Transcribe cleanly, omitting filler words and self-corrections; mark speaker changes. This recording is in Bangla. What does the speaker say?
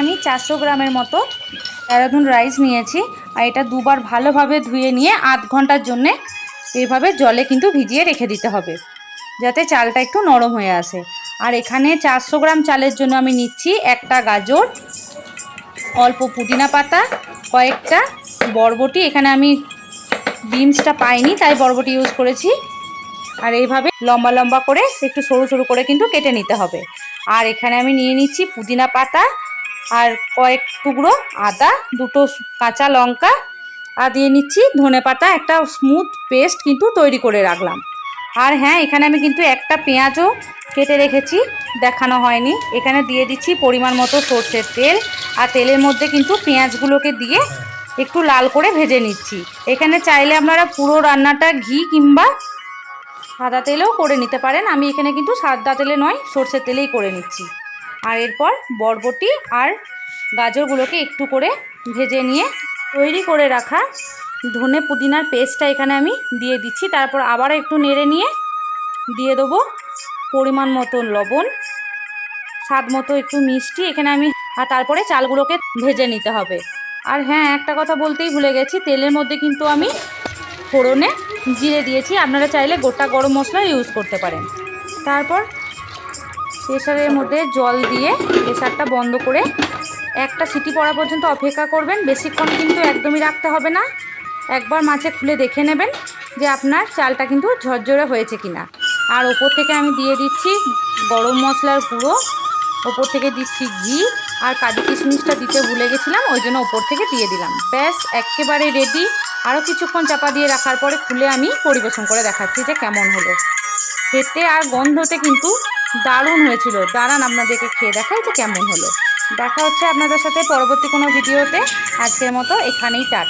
Speaker 1: আমি 400 গ্রামের মতো দেহরাদুন রাইস নিয়েছি। আর এটা দুবার ভালোভাবে ধুয়ে নিয়ে আধ ঘন্টার জন্যে এইভাবে জলে কিন্তু ভিজিয়ে রেখে দিতে হবে, যাতে চালটা একটু নরম হয়ে আসে। আর এখানে 400 গ্রাম চালের জন্য আমি নিচ্ছি একটা গাজর, অল্প পুদিনা পাতা, কয়েকটা বরবটি। এখানে আমি বিনসটা পাইনি তাই বরবটি ইউজ করেছি। আর এইভাবে লম্বা লম্বা করে একটু সরু সরু করে কিন্তু কেটে নিতে হবে। আর এখানে আমি নিয়ে নিচ্ছি পুদিনা পাতা আর কয়েক টুকরো আদা, দুটো কাঁচা লঙ্কা, আর দিয়ে নিচ্ছি ধনেপাতা। একটা স্মুথ পেস্ট কিন্তু তৈরি করে রাখলাম। আর হ্যাঁ, এখানে আমি কিন্তু একটা পেঁয়াজও কেটে রেখেছি, দেখানো হয়নি। এখানে দিয়ে দিচ্ছি পরিমাণ মতো সর্ষের তেল। আর তেলের মধ্যে কিন্তু পেঁয়াজগুলোকে দিয়ে একটু লাল করে ভেজে নিচ্ছি। এখানে চাইলে আপনারা পুরো রান্নাটা ঘি কিংবা সাদা তেলেও করে নিতে পারেন। আমি এখানে কিন্তু সাদা তেলে নয়, সর্ষের তেলেই করে নিচ্ছি। আর এরপর বরবটি আর গাজরগুলোকে একটু করে ভেজে নিয়ে তৈরি করে রাখা ধনে পুদিনার পেস্টটা এখানে আমি দিয়ে দিচ্ছি। তারপর আবার একটু নেড়ে নিয়ে দিয়ে দেবো পরিমাণ মতো লবণ, স্বাদ মতো একটু মিষ্টি এখানে আমি। আর তারপরে চালগুলোকে ভেজে নিতে হবে। আর হ্যাঁ, একটা কথা বলতেই ভুলে গেছি, তেলের মধ্যে কিন্তু আমি ফোড়নে জিরে দিয়েছি। আপনারা চাইলে গোটা গরম মশলা ইউজ করতে পারেন। তারপর প্রেসারের মধ্যে জল দিয়ে প্রেসারটা বন্ধ করে একটা সিটি পড়া পর্যন্ত অপেক্ষা করবেন। বেশিক্ষণ কিন্তু একদমই রাখতে হবে না। একবার মাঝে খুলে দেখে নেবেন যে আপনার চালটা কিন্তু ঝরঝরে হয়েছে কিনা। আর ওপর থেকে আমি দিয়ে দিচ্ছি গরম মশলার গুঁড়ো, ওপর থেকে দিচ্ছি ঘি, আর কাজু কিশমিশটা দিতে ভুলে গেছিলাম, ওই জন্য ওপর থেকে দিয়ে দিলাম। ব্যাস, একেবারে রেডি। আরও কিছুক্ষণ চাপা দিয়ে রাখার পরে খুলে আমি পরিবেশন করে দেখাচ্ছি যে কেমন হলো। খেতে আর গন্ধতে কিন্তু দারুণ হয়েছিল। দাঁড়ান আপনাদেরকে খেয়ে দেখাই যে কেমন হলো। দেখা হচ্ছে আপনাদের সাথে পরবর্তী কোনো ভিডিওতে। আজকের মতো এখানেই টাটা।